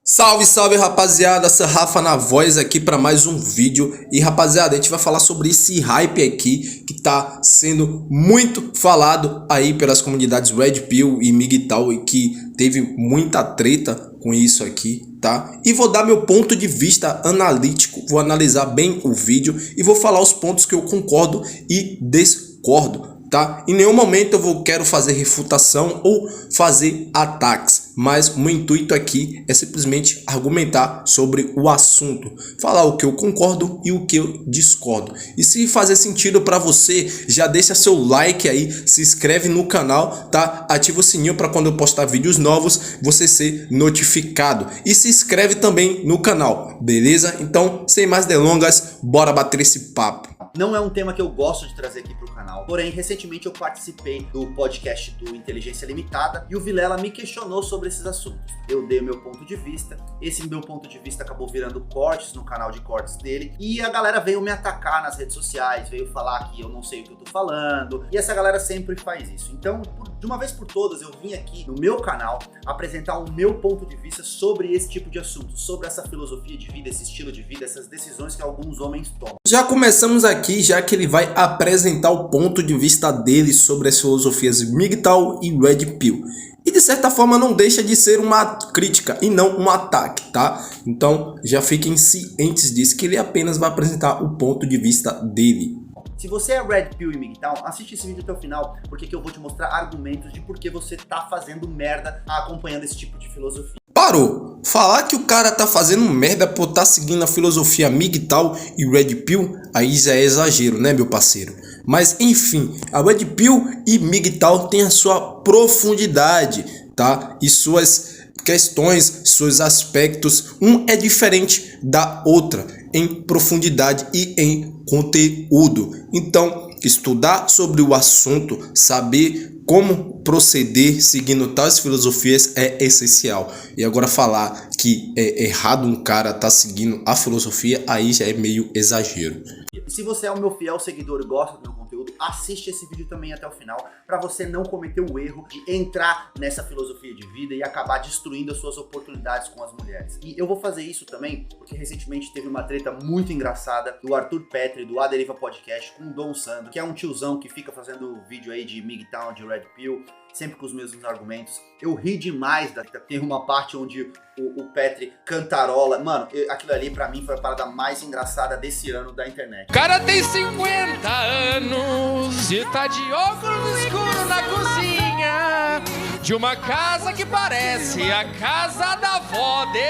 Salve, salve rapaziada, essa Rafa na voz aqui para mais um vídeo. E rapaziada, a gente vai falar sobre esse hype aqui que tá sendo muito falado aí pelas comunidades Red Pill e MGTOW e que teve muita treta com isso aqui, tá? E vou dar meu ponto de vista analítico, vou analisar bem o vídeo e vou falar os pontos que eu concordo e discordo. Tá? Em nenhum momento quero fazer refutação ou fazer ataques, mas o meu intuito aqui é simplesmente argumentar sobre o assunto, falar o que eu concordo e o que eu discordo. E se fazer sentido para você, já deixa seu like aí, se inscreve no canal, tá? Ativa o sininho para quando eu postar vídeos novos você ser notificado e se inscreve também no canal, beleza? Então, sem mais delongas, bora bater esse papo. Não é um tema que eu gosto de trazer aqui para o canal, porém recentemente eu participei do podcast do Inteligência Limitada e o Vilela me questionou sobre esses assuntos. Eu dei o meu ponto de vista, esse meu ponto de vista acabou virando cortes no canal de cortes dele e a galera veio me atacar nas redes sociais, veio falar que eu não sei o que eu tô falando e essa galera sempre faz isso. Então, de uma vez por todas, eu vim aqui no meu canal apresentar o meu ponto de vista sobre esse tipo de assunto, sobre essa filosofia de vida, esse estilo de vida, essas decisões que alguns homens tomam. Já começamos aqui, já que ele vai apresentar o ponto de vista dele sobre as filosofias MGTOW e Red Pill. E de certa forma não deixa de ser uma crítica e não um ataque, tá? Então já fiquem cientes disso, que ele apenas vai apresentar o ponto de vista dele. Se você é Red Pill e MGTOW, assiste esse vídeo até o final, porque aqui eu vou te mostrar argumentos de por que você tá fazendo merda acompanhando esse tipo de filosofia. Parou! Falar que o cara tá fazendo merda por tá seguindo a filosofia MGTOW e Red Pill, aí já é exagero, né, meu parceiro? Mas enfim, a Red Pill e MGTOW tem a sua profundidade, tá? E suas questões, seus aspectos, um é diferente da outra em profundidade e em conteúdo. Então, estudar sobre o assunto, saber como proceder seguindo tais filosofias é essencial. E agora falar que é errado um cara tá seguindo a filosofia, aí já é meio exagero. Se você é o meu fiel seguidor e gosta do meu conteúdo, assiste esse vídeo também até o final, para você não cometer o erro de entrar nessa filosofia de vida e acabar destruindo as suas oportunidades com as mulheres. E eu vou fazer isso também porque recentemente teve uma treta muito engraçada do Arthur Petri, do A Deriva Podcast, com o Dom Sandro, que é um tiozão que fica fazendo vídeo aí de MGTOW, de Red Pill, sempre com os mesmos argumentos. Eu ri demais, tem uma parte onde o Petri cantarola. Mano, aquilo ali pra mim foi a parada mais engraçada desse ano da internet. O cara tem 50 anos e tá de óculos escuros na cozinha de uma casa que parece a casa da avó dele.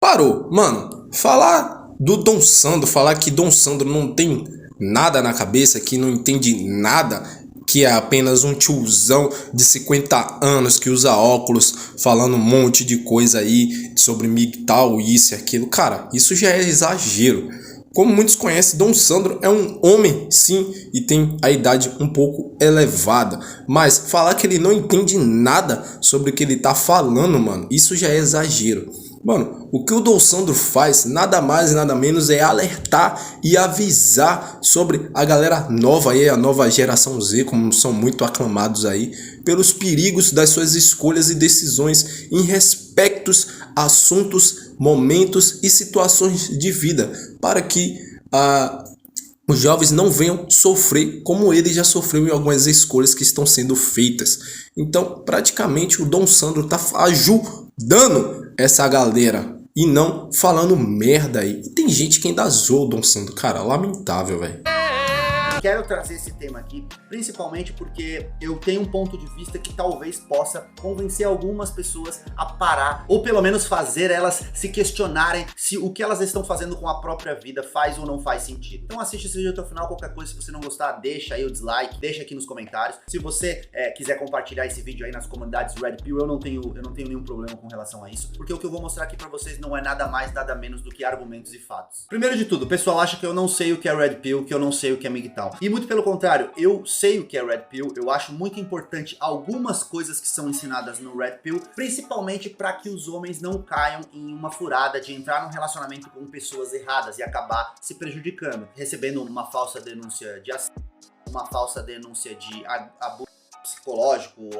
Parou, mano. Falar do Dom Sandro, falar que Dom Sandro não tem nada na cabeça, que não entende nada, que é apenas um tiozão de 50 anos que usa óculos, falando um monte de coisa aí sobre MGTOW, isso e aquilo. Cara, isso já é exagero. Como muitos conhecem, Dom Sandro é um homem, sim, e tem a idade um pouco elevada. Mas falar que ele não entende nada sobre o que ele tá falando, mano, isso já é exagero. Mano, o que o Dom Sandro faz, nada mais e nada menos, é alertar e avisar sobre a galera nova aí, a nova geração Z, como são muito aclamados aí, pelos perigos das suas escolhas e decisões em respectos a assuntos, momentos e situações de vida, para que os jovens não venham sofrer como ele já sofreu em algumas escolhas que estão sendo feitas. Então, praticamente, o Dom Sandro tá ajudando essa galera e não falando merda aí. E tem gente que ainda zoa o Dom Sandro. Cara, lamentável, velho. Quero trazer esse tema aqui, principalmente porque eu tenho um ponto de vista que talvez possa convencer algumas pessoas a parar, ou pelo menos fazer elas se questionarem se o que elas estão fazendo com a própria vida faz ou não faz sentido. Então assiste esse vídeo até o final, qualquer coisa, se você não gostar, deixa aí o dislike, deixa aqui nos comentários. Se você quiser compartilhar esse vídeo aí nas comunidades Red Pill, eu não tenho nenhum problema com relação a isso, porque o que eu vou mostrar aqui pra vocês não é nada mais, nada menos do que argumentos e fatos. Primeiro de tudo, o pessoal acha que eu não sei o que é Red Pill, que eu não sei o que é MGTOW. E muito pelo contrário, eu sei o que é Red Pill, eu acho muito importante algumas coisas que são ensinadas no Red Pill, principalmente para que os homens não caiam em uma furada de entrar num relacionamento com pessoas erradas e acabar se prejudicando, recebendo uma falsa denúncia de assédio, uma falsa denúncia de abuso psicológico,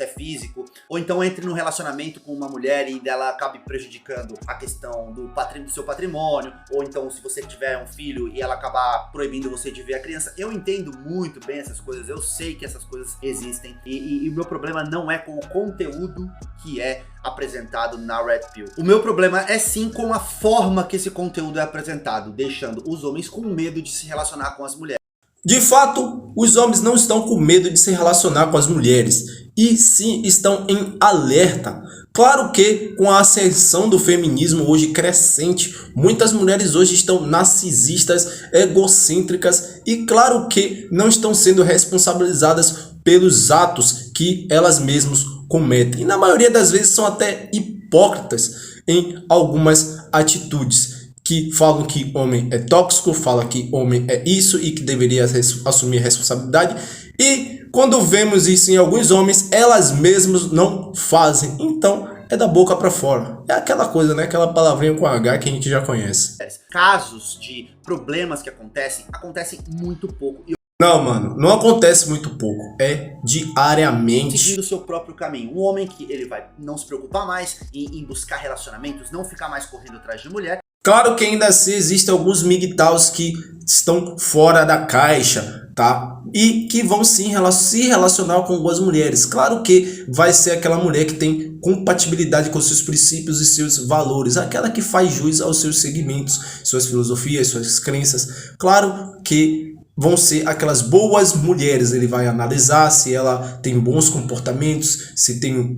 até físico, ou então entre num relacionamento com uma mulher e dela acabe prejudicando a questão do seu patrimônio, ou então se você tiver um filho e ela acabar proibindo você de ver a criança. Eu entendo muito bem essas coisas, eu sei que essas coisas existem, e o meu problema não é com o conteúdo que é apresentado na Red Pill. O meu problema é sim com a forma que esse conteúdo é apresentado, deixando os homens com medo de se relacionar com as mulheres. De fato, os homens não estão com medo de se relacionar com as mulheres, e sim estão em alerta. Claro que com a ascensão do feminismo hoje crescente, muitas mulheres hoje estão narcisistas, egocêntricas e claro que não estão sendo responsabilizadas pelos atos que elas mesmas cometem. E na maioria das vezes são até hipócritas em algumas atitudes. Que falam que homem é tóxico, falam que homem é isso e que deveria assumir responsabilidade. E quando vemos isso em alguns homens, elas mesmas não fazem. Então é da boca para fora. É aquela coisa, né? Aquela palavrinha com H que a gente já conhece. Casos de problemas que acontecem muito pouco. Não, mano, não acontece muito pouco, é diariamente. Seguindo o seu próprio caminho. Um homem que ele vai não se preocupar mais em buscar relacionamentos, não ficar mais correndo atrás de mulher. Claro que ainda assim existem alguns MGTOWs que estão fora da caixa, tá? E que vão sim se relacionar com algumas mulheres. Claro que vai ser aquela mulher que tem compatibilidade com seus princípios e seus valores. Aquela que faz jus aos seus segmentos, suas filosofias, suas crenças. Claro que vão ser aquelas boas mulheres. Ele vai analisar se ela tem bons comportamentos,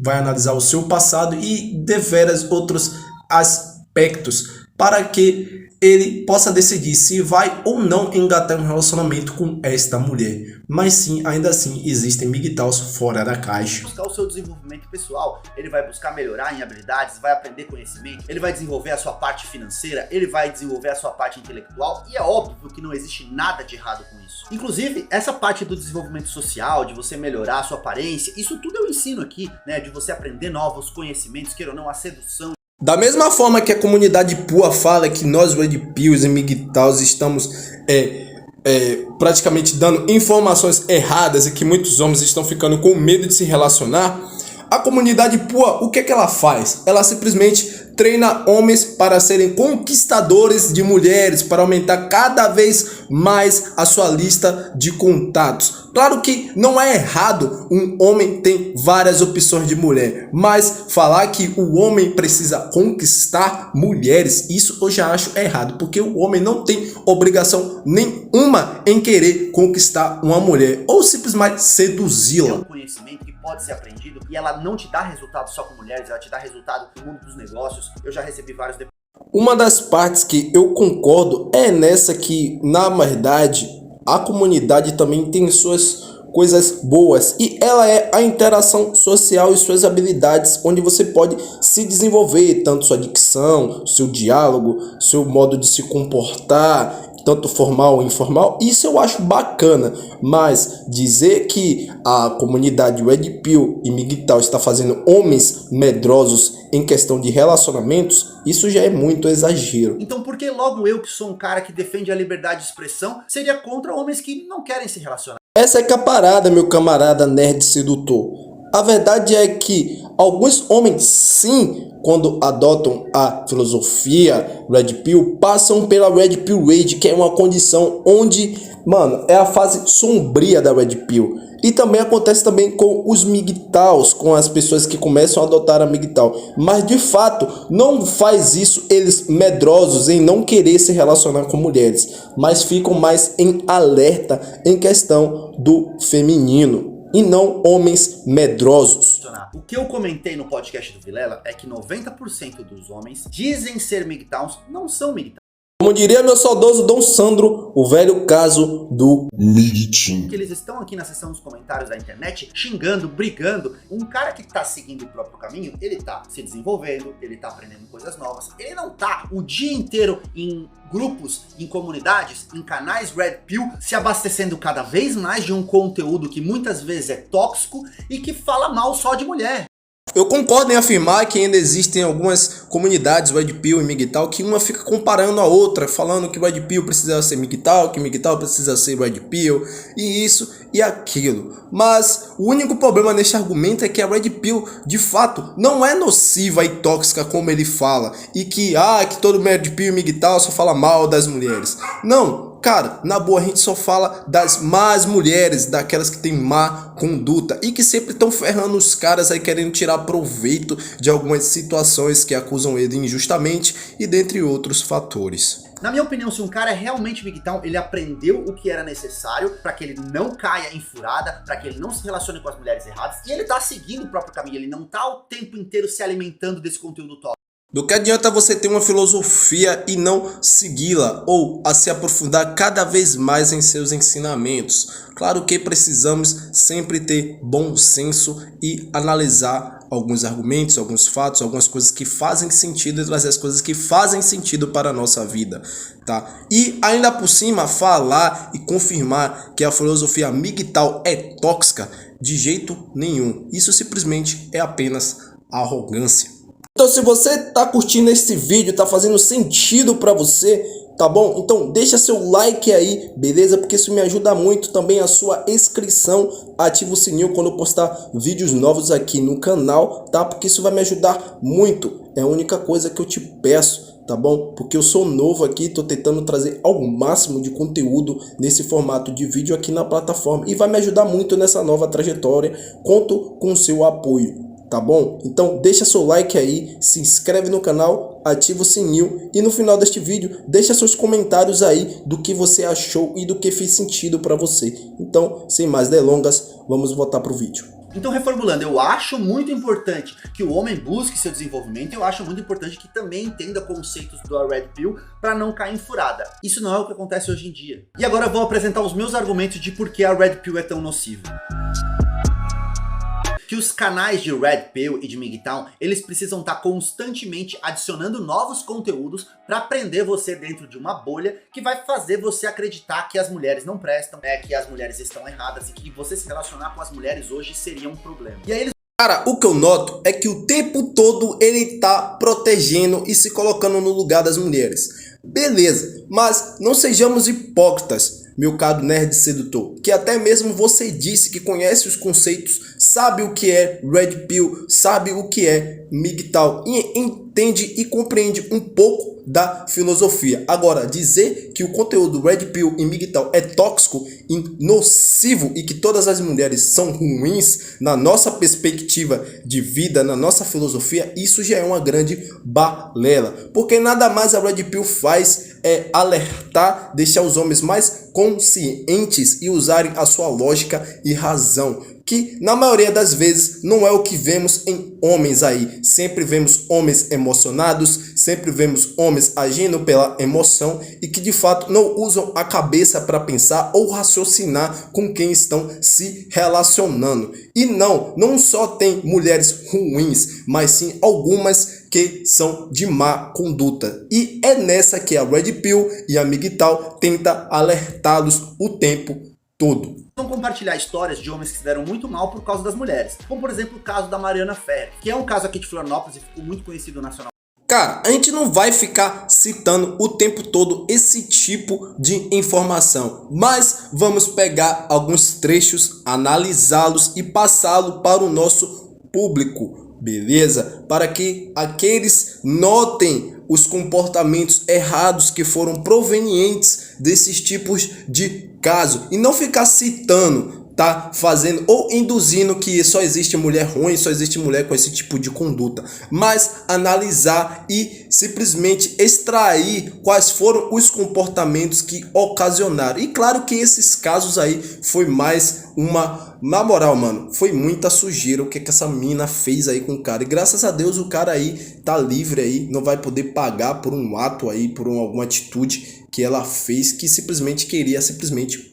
vai analisar o seu passado e deveras outros aspectos para que ele possa decidir se vai ou não engatar um relacionamento com esta mulher. Mas sim, ainda assim, existem MGTOWs fora da caixa. Buscar o seu desenvolvimento pessoal, ele vai buscar melhorar em habilidades, vai aprender conhecimento, ele vai desenvolver a sua parte financeira, ele vai desenvolver a sua parte intelectual, e é óbvio que não existe nada de errado com isso. Inclusive, essa parte do desenvolvimento social, de você melhorar a sua aparência, isso tudo eu ensino aqui, né, de você aprender novos conhecimentos, queira ou não, a sedução. Da mesma forma que a comunidade PUA fala que nós Red Pills e MGTOWs estamos praticamente dando informações erradas e que muitos homens estão ficando com medo de se relacionar, a comunidade PUA, o que é que ela faz? Ela simplesmente treina homens para serem conquistadores de mulheres, para aumentar cada vez mais a sua lista de contatos. Claro que não é errado um homem ter várias opções de mulher, mas falar que o homem precisa conquistar mulheres, isso eu já acho errado, porque o homem não tem obrigação nenhuma em querer conquistar uma mulher ou simplesmente seduzi-la. É um conhecimento que pode ser aprendido e ela não te dá resultado só com mulheres, ela te dá resultado no mundo dos negócios. Eu já recebi vários depoimentos. Uma das partes que eu concordo é nessa que, na verdade, a comunidade também tem suas coisas boas e ela é a interação social e suas habilidades, onde você pode se desenvolver, tanto sua dicção, seu diálogo, seu modo de se comportar, tanto formal ou informal. Isso eu acho bacana, mas dizer que a comunidade Red Pill e MGTOW está fazendo homens medrosos em questão de relacionamentos, isso já é muito exagero. Então por que logo eu, que sou um cara que defende a liberdade de expressão, seria contra homens que não querem se relacionar? Essa é que a parada, meu camarada nerd sedutor. A verdade é que alguns homens, sim, quando adotam a filosofia Red Pill, passam pela Red Pill Rage, que é uma condição onde, mano, é a fase sombria da Red Pill. E também acontece também com os MGTOWs, com as pessoas que começam a adotar a MGTOW. Mas de fato, não faz isso eles medrosos em não querer se relacionar com mulheres, mas ficam mais em alerta em questão do feminino. E não homens medrosos. O que eu comentei no podcast do Vilela é que 90% dos homens dizem ser MGTOWs, não são MGTOWs. Como diria meu saudoso Dom Sandro, o velho caso do MGTOW. Que eles estão aqui na seção dos comentários da internet xingando, brigando. Um cara que tá seguindo o próprio caminho, ele tá se desenvolvendo, ele tá aprendendo coisas novas. Ele não tá o dia inteiro em grupos, em comunidades, em canais Red Pill, se abastecendo cada vez mais de um conteúdo que muitas vezes é tóxico e que fala mal só de mulher. Eu concordo em afirmar que ainda existem algumas comunidades Red Pill e MGTOW que uma fica comparando a outra, falando que Red Pill precisa ser MGTOW, que MGTOW precisa ser Red Pill, e isso e aquilo. Mas o único problema neste argumento é que a Red Pill, de fato, não é nociva e tóxica como ele fala, e que todo Red Pill e MGTOW só fala mal das mulheres. Não. Cara, na boa, a gente só fala das más mulheres, daquelas que têm má conduta e que sempre estão ferrando os caras aí, querendo tirar proveito de algumas situações que acusam ele injustamente e dentre outros fatores. Na minha opinião, se um cara é realmente MGTOW, ele aprendeu o que era necessário para que ele não caia em furada, para que ele não se relacione com as mulheres erradas, e ele tá seguindo o próprio caminho, ele não tá o tempo inteiro se alimentando desse conteúdo tóxico. Do que adianta você ter uma filosofia e não segui-la ou a se aprofundar cada vez mais em seus ensinamentos? Claro que precisamos sempre ter bom senso e analisar alguns argumentos, alguns fatos, algumas coisas que fazem sentido e trazer as coisas que fazem sentido para a nossa vida, tá? E ainda por cima falar e confirmar que a filosofia MGTOW é tóxica de jeito nenhum. Isso simplesmente é apenas arrogância. Então, se você tá curtindo esse vídeo, tá fazendo sentido pra você, tá bom? Então deixa seu like aí, beleza? Porque isso me ajuda muito. Também a sua inscrição, ativa o sininho quando eu postar vídeos novos aqui no canal, tá? Porque isso vai me ajudar muito. É a única coisa que eu te peço, tá bom? Porque eu sou novo aqui, tô tentando trazer ao máximo de conteúdo nesse formato de vídeo aqui na plataforma. E vai me ajudar muito nessa nova trajetória. Conto com o seu apoio. Tá bom? Então deixa seu like aí, se inscreve no canal, ativa o sininho e no final deste vídeo deixa seus comentários aí do que você achou e do que fez sentido para você. Então, sem mais delongas, vamos voltar pro vídeo. Então, reformulando, eu acho muito importante que o homem busque seu desenvolvimento, eu acho muito importante que também entenda conceitos do Red Pill para não cair em furada. Isso não é o que acontece hoje em dia. E agora eu vou apresentar os meus argumentos de por que a Red Pill é tão nociva. Que os canais de Red Pill e de MGTOW, eles precisam estar constantemente adicionando novos conteúdos para prender você dentro de uma bolha que vai fazer você acreditar que as mulheres não prestam, que as mulheres estão erradas e que você se relacionar com as mulheres hoje seria um problema. E aí eles... Cara, o que eu noto é que o tempo todo ele tá protegendo e se colocando no lugar das mulheres. Beleza, mas não sejamos hipócritas, meu caro nerd sedutor, que até mesmo você disse que conhece os conceitos, sabe o que é Red Pill, sabe o que é MGTOW e entende e compreende um pouco da filosofia. Agora, dizer que o conteúdo Red Pill e MGTOW é tóxico e nocivo e que todas as mulheres são ruins na nossa perspectiva de vida, na nossa filosofia, isso já é uma grande balela. Porque nada mais a Red Pill faz é alertar, deixar os homens mais conscientes e usarem a sua lógica e razão, que na maioria das vezes não é o que vemos em homens aí. Sempre vemos homens emocionados, sempre vemos homens agindo pela emoção e que de fato não usam a cabeça para pensar ou raciocinar com quem estão se relacionando. E não só tem mulheres ruins, mas sim algumas que são de má conduta. E é nessa que a Red Pill e a MGTOW tenta alertá-los o tempo todo. Vão compartilhar histórias de homens que se deram muito mal por causa das mulheres. Como por exemplo o caso da Mariana Ferrer, que é um caso aqui de Florianópolis e ficou muito conhecido nacionalmente. Cara, a gente não vai ficar citando o tempo todo esse tipo de informação, mas vamos pegar alguns trechos, analisá-los e passá-los para o nosso público, beleza? Para que aqueles notem os comportamentos errados que foram provenientes desses tipos de caso e não ficar citando, tá fazendo ou induzindo que só existe mulher ruim, só existe mulher com esse tipo de conduta, mas analisar e simplesmente extrair quais foram os comportamentos que ocasionaram. E claro que esses casos aí foi mais uma, na moral, mano, foi muita sujeira o que essa mina fez aí com o cara, e graças a Deus o cara aí tá livre aí, não vai poder pagar por um ato aí, por alguma atitude que ela fez que simplesmente queria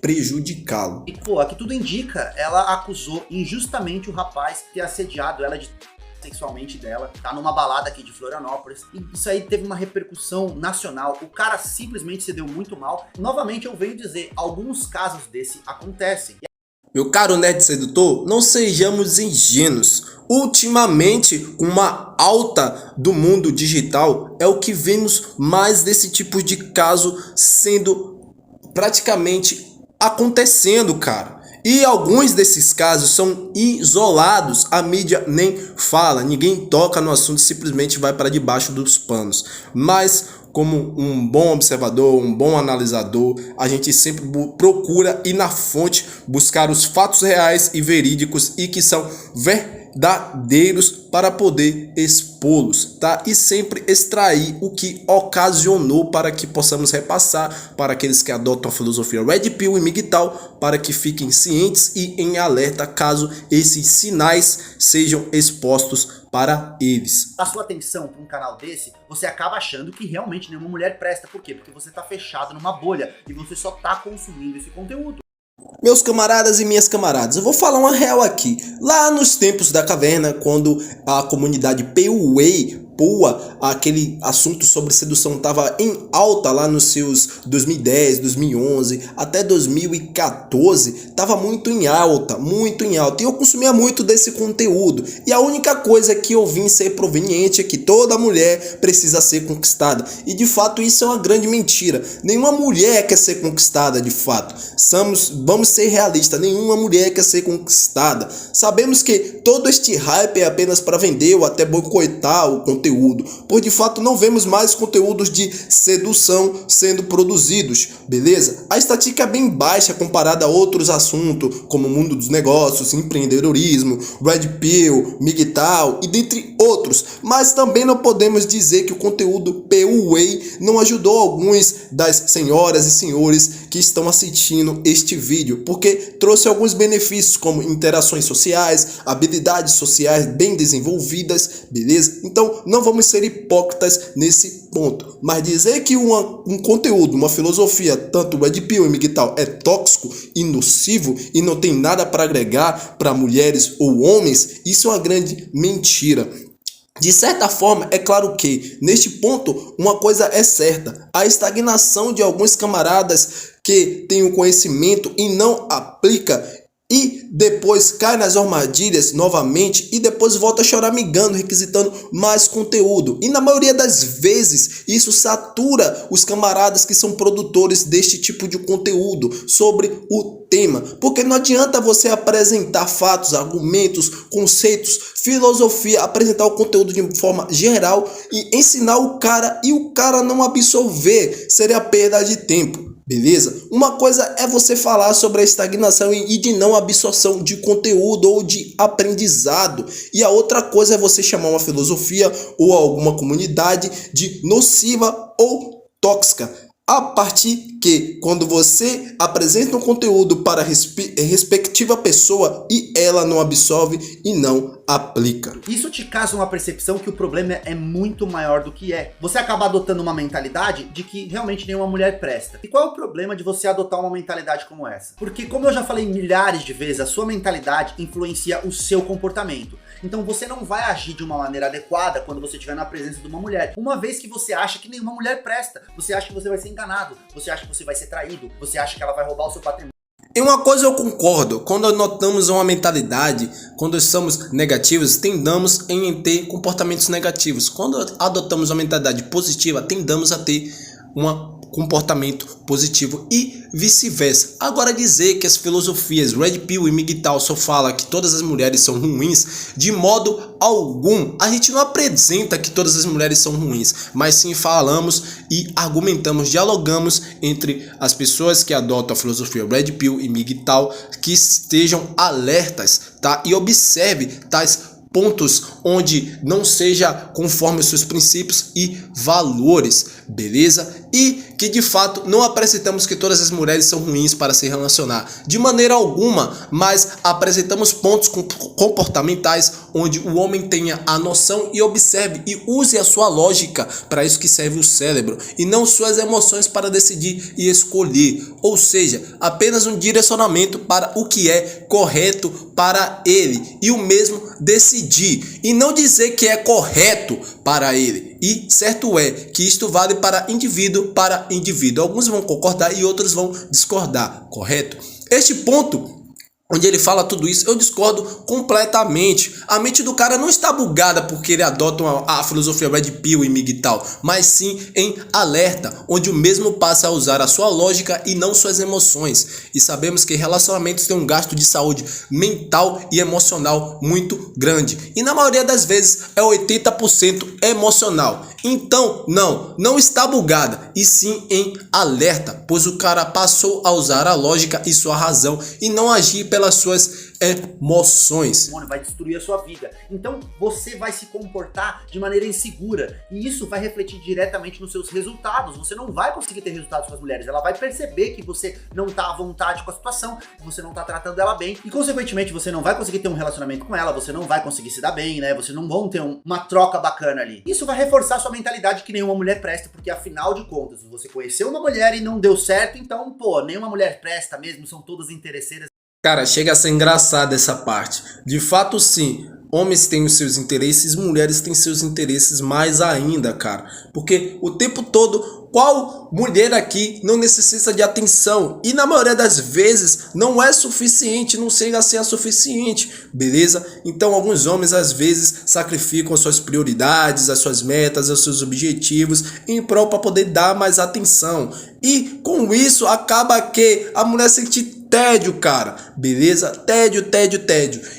prejudicá-lo. E pô, aqui tudo indica, ela acusou injustamente o rapaz de ter assediado ela sexualmente dela, tá numa balada aqui de Florianópolis, e isso aí teve uma repercussão nacional, o cara simplesmente se deu muito mal. Novamente eu venho dizer, alguns casos desse acontecem. Meu caro nerd sedutor, não sejamos ingênuos. Ultimamente, com uma alta do mundo digital, é o que vemos mais desse tipo de caso sendo praticamente acontecendo, cara. E alguns desses casos são isolados, a mídia nem fala, ninguém toca no assunto, simplesmente vai para debaixo dos panos. Mas, como um bom observador, um bom analisador, a gente sempre procura ir na fonte, buscar os fatos reais e verídicos e que são verdadeiros para poder expô-los, tá? E sempre extrair o que ocasionou para que possamos repassar para aqueles que adotam a filosofia Red Pill e MGTOW, para que fiquem cientes e em alerta caso esses sinais sejam expostos para eles. A sua atenção para um canal desse, você acaba achando que realmente nenhuma mulher presta. Por quê? Porque você tá fechado numa bolha e você só tá consumindo esse conteúdo. Meus camaradas e minhas camaradas, eu vou falar uma real aqui. Lá nos tempos da caverna, quando a comunidade PUA, aquele assunto sobre sedução estava em alta lá nos seus 2010, 2011, até 2014, estava muito em alta, e eu consumia muito desse conteúdo, e a única coisa que eu vim ser proveniente é que toda mulher precisa ser conquistada, e de fato isso é uma grande mentira. Nenhuma mulher quer ser conquistada de fato, vamos ser realistas, nenhuma mulher quer ser conquistada. Sabemos que todo este hype é apenas para vender ou até boicotar o conteúdo, pois de fato não vemos mais conteúdos de sedução sendo produzidos, beleza? A estatística é bem baixa comparada a outros assuntos, como o mundo dos negócios, empreendedorismo, Red Pill, MGTOW e dentre outros, mas também não podemos dizer que o conteúdo PUA não ajudou alguns das senhoras e senhores que estão assistindo este vídeo, porque trouxe alguns benefícios como interações sociais, habilidades sociais bem desenvolvidas, beleza? Então não vamos ser hipócritas nesse ponto, mas dizer que um conteúdo, uma filosofia, tanto Red Pill e MGTOW é tóxico e nocivo e não tem nada para agregar para mulheres ou homens, isso é uma grande mentira. De certa forma, é claro que, neste ponto, uma coisa é certa: a estagnação de alguns camaradas que têm o conhecimento e não aplica, e depois cai nas armadilhas novamente e depois volta choramingando, requisitando mais conteúdo. E na maioria das vezes isso satura os camaradas que são produtores deste tipo de conteúdo sobre o tema. Porque não adianta você apresentar fatos, argumentos, conceitos, filosofia, apresentar o conteúdo de forma geral e ensinar o cara e o cara não absorver. Seria perda de tempo. Beleza? Uma coisa é você falar sobre a estagnação e de não absorção de conteúdo ou de aprendizado. E a outra coisa é você chamar uma filosofia ou alguma comunidade de nociva ou tóxica. A partir que, quando você apresenta um conteúdo para a respectiva pessoa e ela não absorve e não aplica. Isso te causa uma percepção que o problema é muito maior do que é. Você acaba adotando uma mentalidade de que realmente nenhuma mulher presta. E qual é o problema de você adotar uma mentalidade como essa? Porque, como eu já falei milhares de vezes, a sua mentalidade influencia o seu comportamento. Então você não vai agir de uma maneira adequada quando você estiver na presença de uma mulher. Uma vez que você acha que nenhuma mulher presta, você acha que você vai ser enganado, você acha que você vai ser traído, você acha que ela vai roubar o seu patrimônio. Em uma coisa eu concordo: quando adotamos uma mentalidade, quando somos negativos, tendamos em ter comportamentos negativos. Quando adotamos uma mentalidade positiva, tendamos a ter comportamento positivo e vice-versa. Agora, dizer que as filosofias Red Pill e MGTOW só fala que todas as mulheres são ruins, de modo algum. A gente não apresenta que todas as mulheres são ruins, mas sim falamos e argumentamos, dialogamos entre as pessoas que adotam a filosofia Red Pill e MGTOW, que estejam alertas, tá? E observe tais pontos onde não seja conforme os seus princípios e valores, beleza? E que de fato não apresentamos que todas as mulheres são ruins para se relacionar, de maneira alguma, mas apresentamos pontos comportamentais onde o homem tenha a noção e observe e use a sua lógica, para isso que serve o cérebro, e não suas emoções para decidir e escolher, ou seja, apenas um direcionamento para o que é correto para ele, e o mesmo decidir, e não dizer que é correto para ele. E certo é que isto vale para indivíduo para indivíduo. Alguns vão concordar e outros vão discordar, correto? Este ponto onde ele fala tudo isso, eu discordo completamente. A mente do cara não está bugada porque ele adota a filosofia Red Pill e MGTOW, mas sim em alerta, onde o mesmo passa a usar a sua lógica e não suas emoções. E sabemos que relacionamentos têm um gasto de saúde mental e emocional muito grande. E na maioria das vezes é 80% emocional. Então, não está bugada, e sim em alerta, pois o cara passou a usar a lógica e sua razão e não agir pelas suas emoções. Vai destruir a sua vida. Então você vai se comportar de maneira insegura e isso vai refletir diretamente nos seus resultados. Você não vai conseguir ter resultados com as mulheres. Ela vai perceber que você não tá à vontade com a situação, que você não tá tratando ela bem e consequentemente você não vai conseguir ter um relacionamento com ela, você não vai conseguir se dar bem, né? Você não vão ter uma troca bacana ali. Isso vai reforçar sua mentalidade que nenhuma mulher presta, porque afinal de contas você conheceu uma mulher e não deu certo, então pô, nenhuma mulher presta mesmo, são todas interesseiras. Cara, chega a ser engraçado essa parte. De fato, sim, homens têm os seus interesses, mulheres têm seus interesses mais ainda, cara. Porque o tempo todo, qual mulher aqui não necessita de atenção? E na maioria das vezes não é suficiente, não chega a ser suficiente, beleza? Então alguns homens às vezes sacrificam as suas prioridades, as suas metas, os seus objetivos em prol para poder dar mais atenção. E com isso acaba que a mulher sente tédio, cara, beleza? Tédio.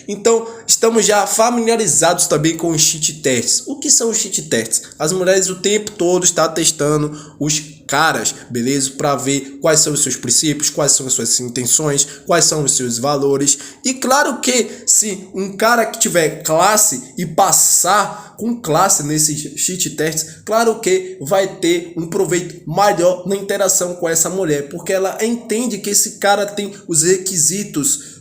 Então, estamos já familiarizados também com os cheat tests. O que são os cheat tests? As mulheres o tempo todo estão testando os caras, beleza? Para ver quais são os seus princípios, quais são as suas intenções, quais são os seus valores. E claro que se um cara que tiver classe e passar com classe nesses cheat tests, claro que vai ter um proveito maior na interação com essa mulher, porque ela entende que esse cara tem os requisitos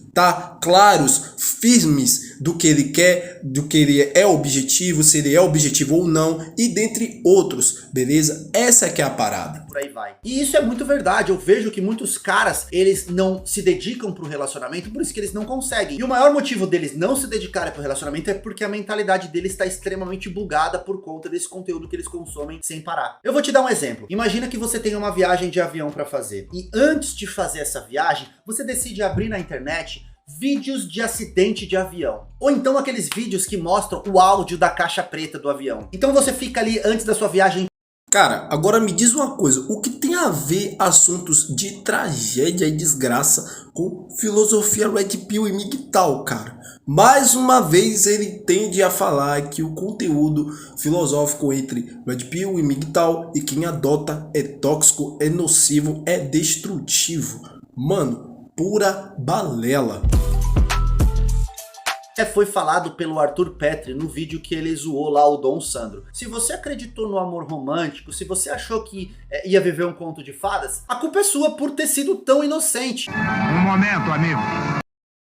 claros, firmes do que ele quer, do que ele é objetivo, se ele é objetivo ou não, e dentre outros, beleza? Essa é que é a parada. Por aí vai. E isso é muito verdade, eu vejo que muitos caras, eles não se dedicam pro relacionamento, por isso que eles não conseguem. E o maior motivo deles não se dedicarem pro relacionamento é porque a mentalidade deles está extremamente bugada por conta desse conteúdo que eles consomem sem parar. Eu vou te dar um exemplo. Imagina que você tem uma viagem de avião para fazer, e antes de fazer essa viagem, você decide abrir na internet vídeos de acidente de avião. Ou então aqueles vídeos que mostram o áudio da caixa preta do avião. Então você fica ali antes da sua viagem. Cara, agora me diz uma coisa, o que tem a ver assuntos de tragédia e desgraça com filosofia Red Pill e MGTOW, cara? Mais uma vez ele tende a falar que o conteúdo filosófico entre Red Pill e MGTOW e quem adota é tóxico, é nocivo, é destrutivo. Mano, pura balela. Foi falado pelo Arthur Petri no vídeo que ele zoou lá o Dom Sandro. Se você acreditou no amor romântico, se você achou que ia viver um conto de fadas, a culpa é sua por ter sido tão inocente. Um momento, amigo.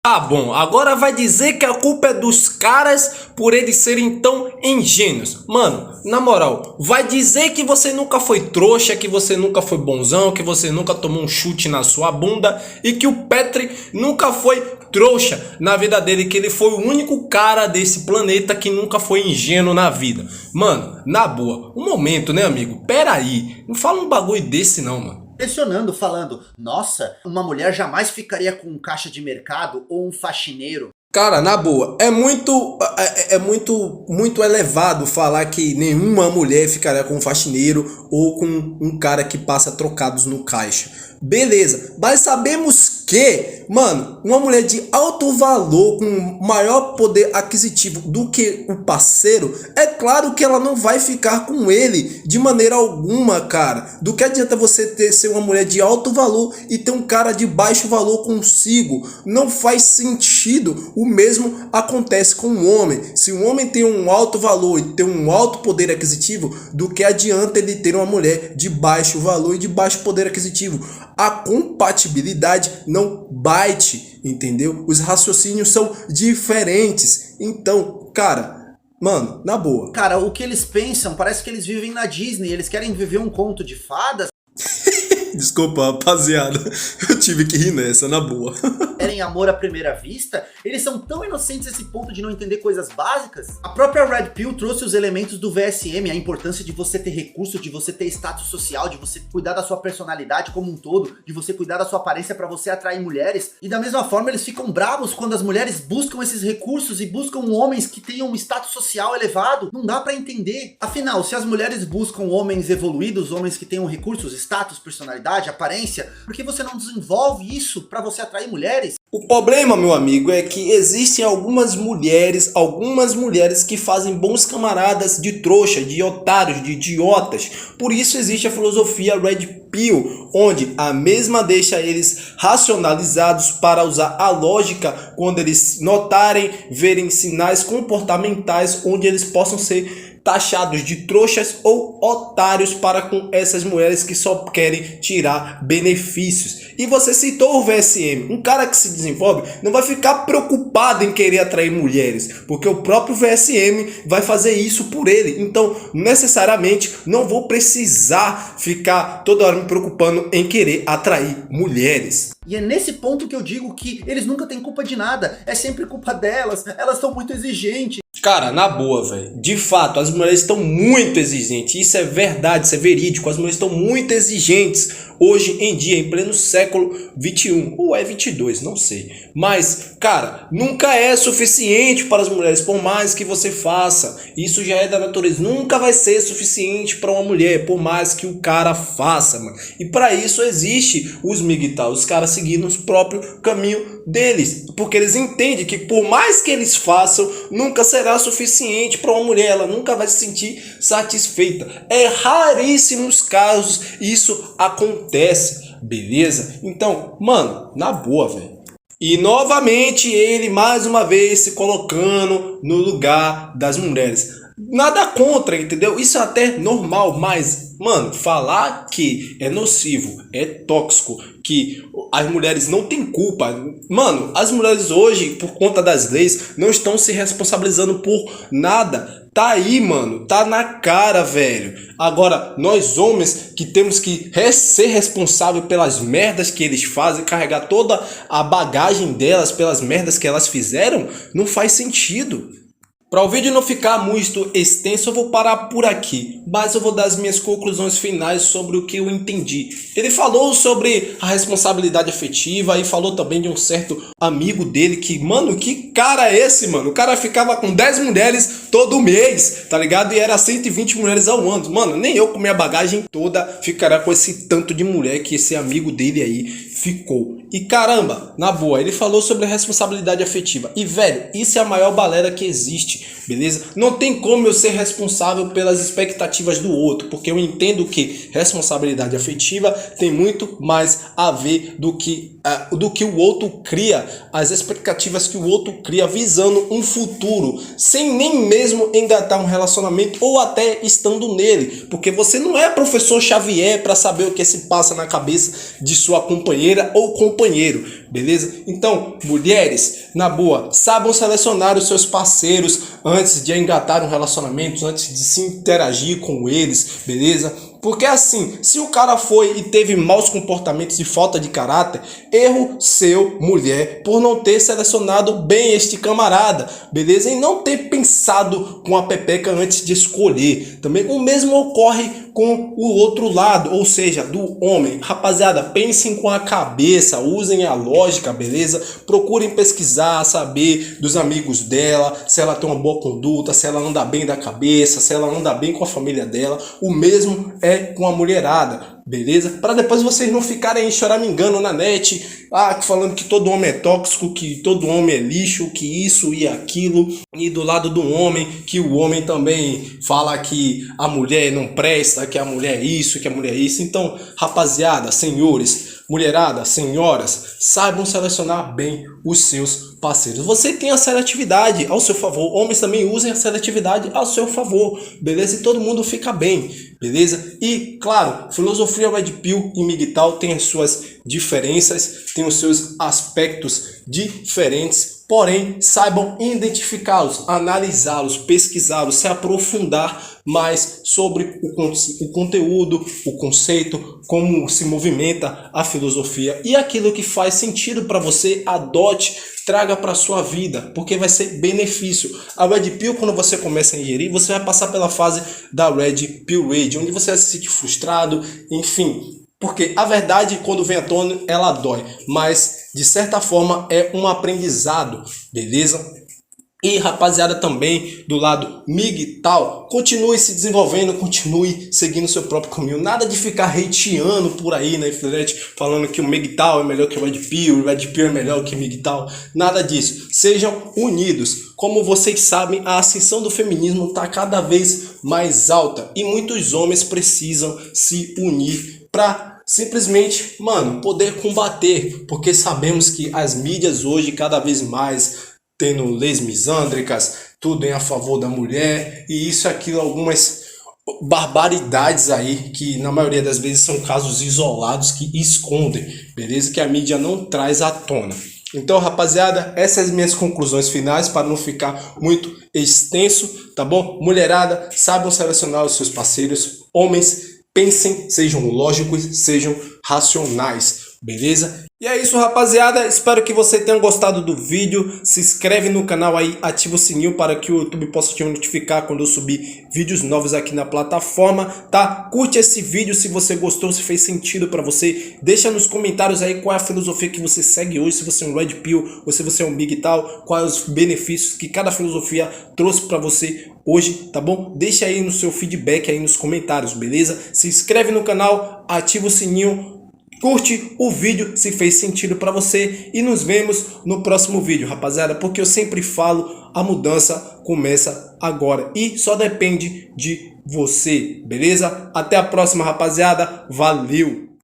Tá bom, agora vai dizer que a culpa é dos caras por eles serem tão ingênuos. Mano, na moral, vai dizer que você nunca foi trouxa, que você nunca foi bonzão, que você nunca tomou um chute na sua bunda e que o Petri nunca foi trouxa na vida dele, que ele foi o único cara desse planeta que nunca foi ingênuo na vida. Mano, na boa, um momento, né, amigo? Pera aí, não fala um bagulho desse não, mano. Pressionando, falando, nossa, uma mulher jamais ficaria com um caixa de mercado ou um faxineiro. Cara, na boa, é muito elevado falar que nenhuma mulher ficaria com um faxineiro ou com um cara que passa trocados no caixa. Beleza, mas sabemos que, mano, uma mulher de alto valor, com maior poder aquisitivo do que o parceiro, é claro que ela não vai ficar com ele de maneira alguma, cara. Do que adianta você ser uma mulher de alto valor e ter um cara de baixo valor consigo? Não faz sentido. O mesmo acontece com o homem. Se um homem tem um alto valor e tem um alto poder aquisitivo, do que adianta ele ter uma mulher de baixo valor e de baixo poder aquisitivo? A compatibilidade não bate, entendeu? Os raciocínios são diferentes. Então, cara, mano, na boa. Cara, o que eles pensam, parece que eles vivem na Disney, eles querem viver um conto de fadas. Desculpa, rapaziada, eu tive que rir nessa, na boa. Querem em Amor à Primeira Vista, eles são tão inocentes a esse ponto de não entender coisas básicas. A própria Red Pill trouxe os elementos do VSM, a importância de você ter recursos, de você ter status social, de você cuidar da sua personalidade como um todo, de você cuidar da sua aparência para você atrair mulheres. E da mesma forma eles ficam bravos quando as mulheres buscam esses recursos e buscam homens que tenham um status social elevado. Não dá pra entender. Afinal, se as mulheres buscam homens evoluídos, homens que tenham recursos, status, personalidade, aparência, por que você não desenvolve isso pra você atrair mulheres? O problema, meu amigo, é que existem algumas mulheres que fazem bons camaradas de trouxa, de otários, de idiotas. Por isso existe a filosofia Red Pill, onde a mesma deixa eles racionalizados para usar a lógica quando eles notarem, verem sinais comportamentais onde eles possam ser taxados de trouxas ou otários para com essas mulheres que só querem tirar benefícios. E você citou o VSM, um cara que se desenvolve não vai ficar preocupado em querer atrair mulheres, porque o próprio VSM vai fazer isso por ele. Então, necessariamente, não vou precisar ficar toda hora me preocupando em querer atrair mulheres. E é nesse ponto que eu digo que eles nunca têm culpa de nada, é sempre culpa delas, elas são muito exigentes. Cara, na boa, velho, de fato, as mulheres estão muito exigentes, isso é verdade, isso é verídico, as mulheres estão muito exigentes hoje em dia, em pleno século 21, ou é 22, não sei. Mas, cara, nunca é suficiente para as mulheres, por mais que você faça, isso já é da natureza, nunca vai ser suficiente para uma mulher, por mais que o cara faça, mano. E para isso existe os MGTOW, os caras seguindo o próprio caminho deles, porque eles entendem que por mais que eles façam, nunca será suficiente para uma mulher, ela nunca vai se sentir satisfeita. É raríssimos casos isso acontece, beleza? Então, mano, na boa, velho. E novamente ele mais uma vez se colocando no lugar das mulheres. Nada contra, entendeu? Isso é até normal, mas, mano, falar que é nocivo, é tóxico, que as mulheres não têm culpa. Mano, as mulheres hoje, por conta das leis, não estão se responsabilizando por nada. Tá aí, mano, tá na cara, velho. Agora, nós homens que temos que ser responsável pelas merdas que eles fazem, carregar toda a bagagem delas pelas merdas que elas fizeram, não faz sentido. Para o vídeo não ficar muito extenso, eu vou parar por aqui, mas eu vou dar as minhas conclusões finais sobre o que eu entendi. Ele falou sobre a responsabilidade afetiva e falou também de um certo amigo dele que, mano, que cara é esse, mano? O cara ficava com 10 mulheres todo mês, tá ligado? E era 120 mulheres ao ano. Mano, nem eu com minha bagagem toda ficará com esse tanto de mulher que esse amigo dele aí ficou. E caramba, na boa, ele falou sobre a responsabilidade afetiva. E velho, isso é a maior balela que existe, beleza? Não tem como eu ser responsável pelas expectativas do outro, porque eu entendo que responsabilidade afetiva tem muito mais a ver do que o outro cria, as expectativas que o outro cria visando um futuro, sem nem mesmo engatar um relacionamento ou até estando nele, porque você não é professor Xavier para saber o que se passa na cabeça de sua companheira ou companheiro, beleza? Então, mulheres, na boa, saibam selecionar os seus parceiros antes de engatar um relacionamento, antes de se interagir com eles, beleza? Porque assim, se o cara foi e teve maus comportamentos e falta de caráter, erro seu, mulher, por não ter selecionado bem este camarada, beleza? E não ter pensado com a pepeca antes de escolher. Também o mesmo ocorre com o outro lado, ou seja, do homem. Rapaziada, pensem com a cabeça, usem a lógica, beleza? Procurem pesquisar, saber dos amigos dela, se ela tem uma boa conduta, se ela anda bem da cabeça, se ela anda bem com a família dela. O mesmo é com a mulherada, beleza? Para depois vocês não ficarem choramingando na net, falando que todo homem é tóxico, que todo homem é lixo, que isso e aquilo, e do lado do homem, que o homem também fala que a mulher não presta, que a mulher é isso, que a mulher é isso. Então, rapaziada, senhores, mulherada, senhoras, saibam selecionar bem os seus parceiros. Você tem a seletividade ao seu favor, homens também usem a seletividade ao seu favor, beleza? E todo mundo fica bem, beleza? E, claro, filosofia Red Pill e MGTOW tem as suas diferenças, tem os seus aspectos diferentes, porém saibam identificá-los, analisá-los, pesquisá-los, se aprofundar mais sobre o conteúdo, o conceito, como se movimenta a filosofia e aquilo que faz sentido para você, adote, traga para sua vida, porque vai ser benefício. A Red Pill, quando você começa a ingerir, você vai passar pela fase da Red Pill Rage, onde você vai se sentir frustrado, enfim. Porque a verdade, quando vem à tona, ela dói, mas de certa forma é um aprendizado, beleza? E rapaziada, também do lado MGTOW, continue se desenvolvendo, continue seguindo seu próprio caminho. Nada de ficar hateando por aí na internet, falando que o MGTOW é melhor que o Red Pill é melhor que o MGTOW. Nada disso. Sejam unidos. Como vocês sabem, a ascensão do feminismo está cada vez mais alta e muitos homens precisam se unir para simplesmente, mano, poder combater. Porque sabemos que as mídias hoje cada vez mais tendo leis misândricas, tudo em a favor da mulher, e isso, aquilo, algumas barbaridades aí, que na maioria das vezes são casos isolados que escondem, beleza? Que a mídia não traz à tona. Então, rapaziada, essas são as minhas conclusões finais, para não ficar muito extenso, tá bom? Mulherada, saibam selecionar os seus parceiros. Homens, pensem, sejam lógicos, sejam racionais, beleza? E é isso, rapaziada, espero que você tenha gostado do vídeo. Se inscreve no canal aí, ativa o sininho para que o YouTube possa te notificar quando eu subir vídeos novos aqui na plataforma, tá? Curte esse vídeo se você gostou, se fez sentido para você. Deixa nos comentários aí qual é a filosofia que você segue hoje, se você é um Red Pill ou se você é um MGTOW, quais os benefícios que cada filosofia trouxe para você hoje, tá bom? Deixa aí no seu feedback aí nos comentários, beleza? Se inscreve no canal, ativa o sininho, curte o vídeo se fez sentido para você e nos vemos no próximo vídeo, rapaziada, porque eu sempre falo, a mudança começa agora e só depende de você, beleza? Até a próxima, rapaziada, valeu!